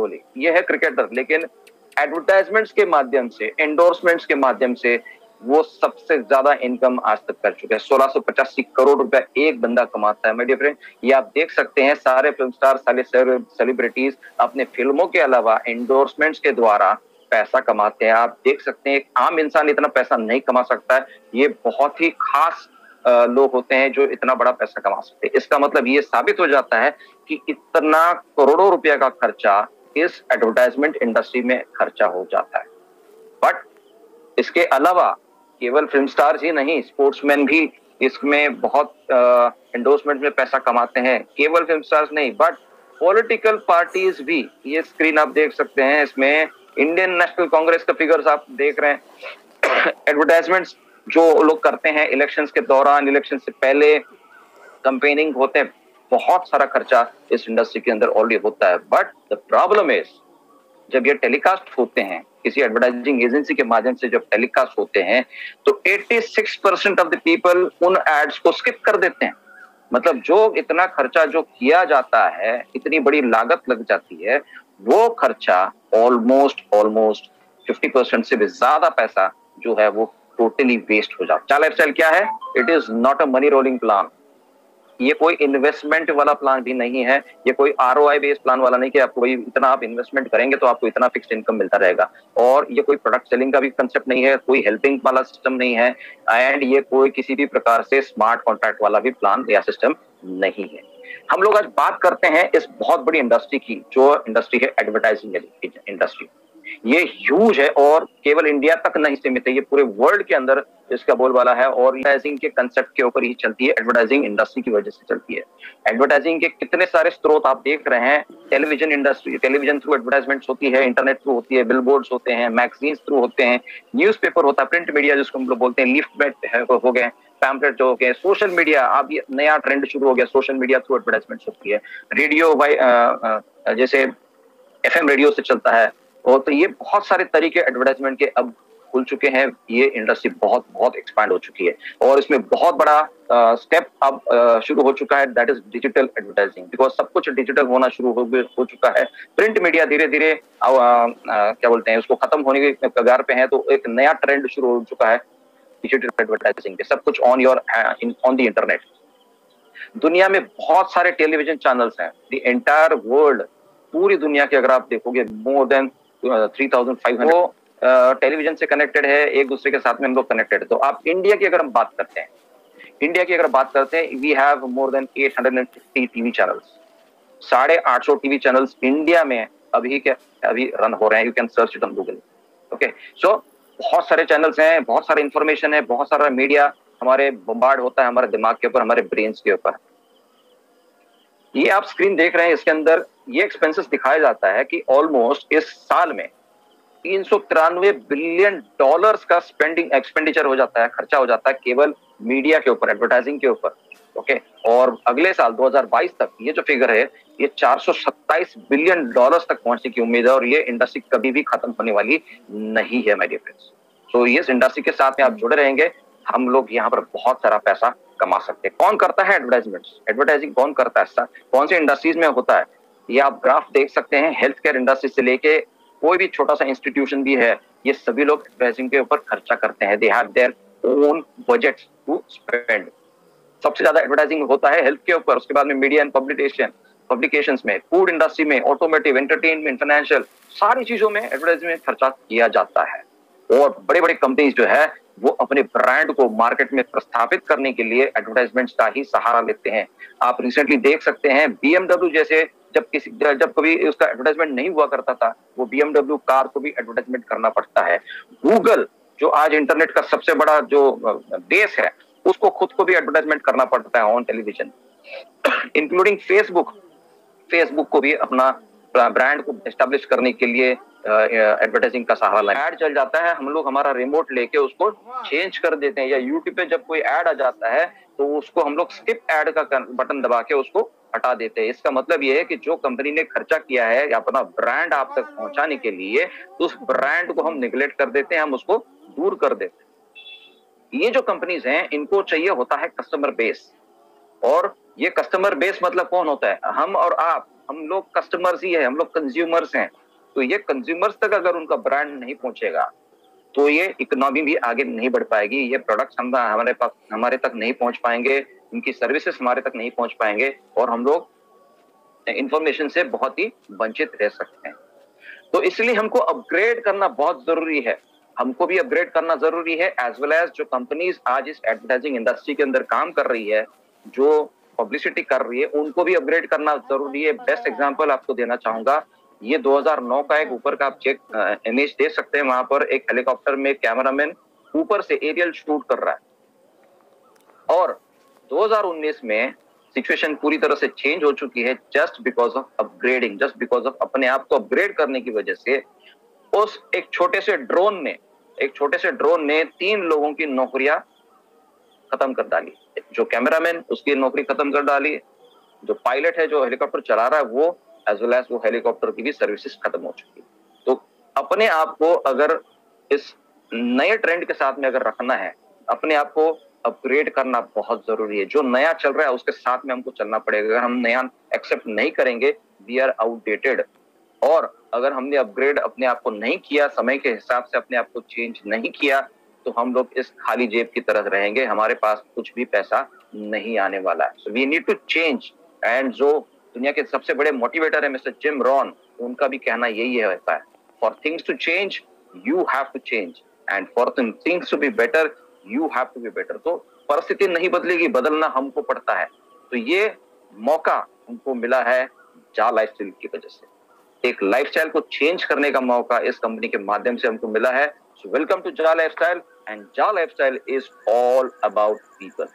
कोहली, ये है क्रिकेटर, लेकिन एडवर्टाइजमेंट्स के माध्यम से, एंडोर्समेंट्स के माध्यम से वो सबसे ज्यादा इनकम आज तक कर चुके हैं। 1685 करोड़ रुपया एक बंदा कमाता है। मेरे डियर फ्रेंड, ये आप देख सकते हैं, सारे फिल्म स्टार, सारे सेलिब्रिटीज अपने फिल्मों के अलावा एंडोर्समेंट्स के द्वारा पैसा कमाते हैं। आप देख सकते हैं, एक आम इंसान इतना पैसा नहीं कमा सकता है, ये बहुत ही खास लोग होते हैं जो इतना बड़ा पैसा कमा सकते हैं। इसका मतलब ये साबित हो जाता है कि इतना करोड़ों रुपया का खर्चा इस एडवर्टाइजमेंट इंडस्ट्री में खर्चा हो जाता है। बट इसके अलावा केवल फिल्म स्टार्स ही नहीं, स्पोर्ट्समैन भी इसमें बहुत एंडोर्समेंट में पैसा कमाते हैं। केवल फिल्म स्टार्स नहीं, बट पॉलिटिकल पार्टीज भी। ये स्क्रीन आप देख सकते हैं, इसमें इंडियन नेशनल कांग्रेस का फिगर्स आप देख रहे हैं। एडवर्टाइजमेंट्स जो लोग करते हैं इलेक्शंस के दौरान, इलेक्शन से पहले कैंपेनिंग होते हैं, बहुत सारा खर्चा इस इंडस्ट्री के अंदर ऑलरेडी होता है। बट द प्रॉब्लम इज, जब ये टेलीकास्ट होते हैं किसी एडवर्टाइजिंग एजेंसी के माध्यम से, जब टेलीकास्ट होते हैं तो 86% ऑफ द पीपल उन एड्स को स्किप कर देते हैं। मतलब जो इतना खर्चा जो किया जाता है, इतनी बड़ी लागत लग जाती है, वो खर्चा ऑलमोस्ट 50% से भी ज्यादा पैसा जो है वो टोटली वेस्ट हो जाता है। लाइफस्टाइल क्या है? It is not a money rolling plan. ये कोई इन्वेस्टमेंट वाला प्लान भी नहीं है, ये कोई आरओआई बेस्ड प्लान वाला नहीं कि आपको भाई इतना आप इन्वेस्टमेंट करेंगे तो आपको इतना फिक्स्ड इनकम मिलता रहेगा। और ये कोई प्रोडक्ट सेलिंग का भी कंसेप्ट नहीं है, कोई हेल्पिंग वाला सिस्टम नहीं है, एंड ये कोई किसी भी प्रकार से स्मार्ट कॉन्ट्रैक्ट वाला भी प्लान या सिस्टम नहीं है। हम लोग आज बात करते हैं इस बहुत बड़ी इंडस्ट्री की, जो इंडस्ट्री है एडवर्टाइजिंग इंडस्ट्री। ये ह्यूज है और केवल इंडिया तक नहीं सीमित है, ये पूरे वर्ल्ड के अंदर इसका बोलबाला है। और एडवर्टाइजिंग के कंसेप्ट के ऊपर ही चलती है, एडवर्टाइजिंग इंडस्ट्री की वजह से चलती है। एडवर्टाइजिंग के कितने सारे स्रोत आप देख रहे हैं। Television industry, television through advertisements होती है, इंटरनेट थ्रू होती है, बिलबोर्ड्स होते हैं, मैगजीन्स थ्रू होते हैं, न्यूज़पेपर होता है, प्रिंट मीडिया जिसको हम लोग बोलते हैं, लीफलेट हो गए, पैम्पलेट जो हो गए, सोशल मीडिया, अब ये नया ट्रेंड शुरू हो गया, सोशल मीडिया थ्रू एडवर्टाइजमेंट्स होती है, रेडियो जैसे एफएम रेडियो से चलता है। और तो ये बहुत सारे तरीके एडवर्टाइजमेंट के अब खुल चुके हैं। ये इंडस्ट्री बहुत बहुत एक्सपैंड हो चुकी है और इसमें बहुत बड़ा स्टेप अब शुरू हो चुका है, that is digital advertising. Because सब कुछ डिजिटल होना शुरू हो चुका है। प्रिंट मीडिया धीरे धीरे क्या बोलते हैं उसको खत्म होने के कगार पे है, तो एक नया ट्रेंड शुरू हो चुका है डिजिटल एडवर्टाइजिंग के। सब कुछ ऑन द इंटरनेट। दुनिया में बहुत सारे टेलीविजन चैनल्स हैं, द एंटायर वर्ल्ड, पूरी दुनिया के अगर आप देखोगे मोर देन 3500 टेलीविजन से कनेक्टेड है, एक दूसरे के साथ में हम लोग कनेक्टेड है। तो आप इंडिया की अगर हम बात करते हैं, we have more than 850 TV channels, 850 TV channels India में अभी रन हो रहे हैं। You can search it on Google. Okay, so बहुत सारे चैनल्स हैं, बहुत सारा इंफॉर्मेशन है, बहुत सारा मीडिया हमारे बम्बार्ड होता है हमारे दिमाग के ऊपर, हमारे ब्रेन्स के ऊपर। ये आप स्क्रीन देख रहे हैं, इसके अंदर ये एक्सपेंसेस दिखाया जाता है कि ऑलमोस्ट इस साल में 393 बिलियन डॉलर्स का एक्सपेंडिचर हो जाता है, खर्चा हो जाता है केवल मीडिया के ऊपर, एडवर्टाइजिंग के ऊपर। ओके, और अगले साल 2022 तक ये जो फिगर है ये 427 बिलियन डॉलर्स तक पहुंचने की उम्मीद है और ये इंडस्ट्री कभी भी खत्म होने वाली नहीं है माय डियर फ्रेंड्स। तो इस इंडस्ट्री के साथ में आप जुड़े रहेंगे, हम लोग यहाँ पर बहुत सारा पैसा कमा सकते हैं। कौन करता है एडवर्टाइजमेंट्स? एडवर्टाइजिंग कौन करता है? कौन सी इंडस्ट्रीज में होता है? ये आप ग्राफ देख सकते हैं। हेल्थ केयर इंडस्ट्री से लेके कोई भी छोटा सा इंस्टीट्यूशन भी है, ये सभी लोग एडवर्टाइजिंग के ऊपर खर्चा करते हैं। They have their own budgets to spend. सबसे ज्यादा एडवर्टाइजिंग होता है हेल्थ के ऊपर, उसके बाद में मीडिया एंड पब्लिकेशंस में, फूड इंडस्ट्री में, ऑटोमोटिव, एंटरटेनमेंट, फाइनेंशियल, सारी चीजों में एडवर्टाइजिंग में खर्चा किया जाता है। और बड़े बड़े कंपनीज जो है वो अपने ब्रांड को मार्केट में प्रस्थापित करने के लिए एडवर्टाइजमेंट्स का ही सहारा लेते हैं। आप रिसेंटली देख सकते हैं BMW जैसे, जब कभी उसका एडवर्टाइजमेंट नहीं हुआ करता था, वो BMW कार को भी एडवर्टाइजमेंट करना पड़ता है। गूगल जो आज इंटरनेट का सबसे बड़ा जो बेस है, उसको खुद को भी एडवर्टाइजमेंट करना पड़ता है ऑन टेलीविजन। इंक्लूडिंग फेसबुक को भी अपना ब्रांड को एस्टेब्लिश करने के लिए एडवर्टाइजिंग का सहारा लें। ऐड चल जाता है, हम लोग हमारा रिमोट लेके उसको चेंज कर देते हैं, या यूट्यूब पे जब कोई ऐड आ जाता है तो उसको हम लोग स्किप ऐड का बटन दबा के उसको हटा देते हैं। इसका मतलब ये है कि जो कंपनी ने खर्चा किया है अपना ब्रांड आप तक पहुंचाने के लिए, तो उस ब्रांड को हम निगलेक्ट कर देते हैं, हम उसको दूर कर देते हैं। ये जो कंपनीज हैं इनको चाहिए होता है कस्टमर बेस, और ये कस्टमर बेस मतलब कौन होता है? हम और आप, हम लोग कस्टमर्स ही है, हम लोग कंज्यूमर्स हैं। तो ये कंज्यूमर्स तक अगर उनका ब्रांड नहीं पहुंचेगा तो ये इकोनॉमी भी आगे नहीं बढ़ पाएगी, ये प्रोडक्ट्स हमारे तक नहीं पहुंच पाएंगे, इनकी सर्विसेज हमारे तक नहीं पहुंच पाएंगे और हम लोग इंफॉर्मेशन से बहुत ही वंचित रह सकते हैं। तो इसलिए हमको अपग्रेड करना बहुत जरूरी है, हमको भी अपग्रेड करना जरूरी है, एज वेल एज जो कंपनीज आज इस एडवर्टाइजिंग इंडस्ट्री के अंदर काम कर रही है, जो पब्लिसिटी कर रही है, उनको भी अपग्रेड करना जरूरी है। बेस्ट एग्जांपल आपको देना चाहूंगा, ये 2009 का एक ऊपर का आप चेक इमेज दे सकते हैं, वहां पर एक हेलीकॉप्टर में कैमरामैन ऊपर से एरियल शूट कर रहा है और 2019 में सिचुएशन पूरी तरह से चेंज हो चुकी है just because of upgrading, just because of अपने आप को अपग्रेड करने की वजह से उस एक छोटे से ड्रोन ने 3 लोगों की नौकरियां खत्म कर डाली। जो कैमरामैन उसकी नौकरी खत्म कर डाली, जो पायलट है जो हेलीकॉप्टर चला रहा है वो, एज वेल एज वो हेलीकॉप्टर की भी सर्विसेज खत्म हो चुकी। तो अपने आप को अगर इस नए ट्रेंड के साथ में अगर रखना है, अपने आप को अपग्रेड करना बहुत जरूरी है। जो नया चल रहा है उसके साथ में हमको चलना पड़ेगा। अगर हम नया एक्सेप्ट नहीं करेंगे, वी आर आउटडेटेड। और अगर हमने अपग्रेड अपने आप को नहीं किया, समय के हिसाब से अपने आप को चेंज नहीं किया, तो हम लोग इस खाली जेब की तरह रहेंगे, हमारे पास कुछ भी पैसा नहीं आने वाला है। So we need to change. And जो दुनिया के सबसे बड़े मोटिवेटर है मिस्टर जिम रॉन, उनका भी कहना यही है, for things to change you have to change and for things to be better you have to be better. तो परिस्थिति नहीं बदलेगी, बदलना हमको पड़ता है। तो ये मौका हमको मिला है जा लाइफस्टाइल की वजह से, एक लाइफस्टाइल को चेंज करने का मौका इस कंपनी के माध्यम से हमको मिला है। सो वेलकम टू जा लाइफस्टाइल, एंड जा lifestyle is all about people.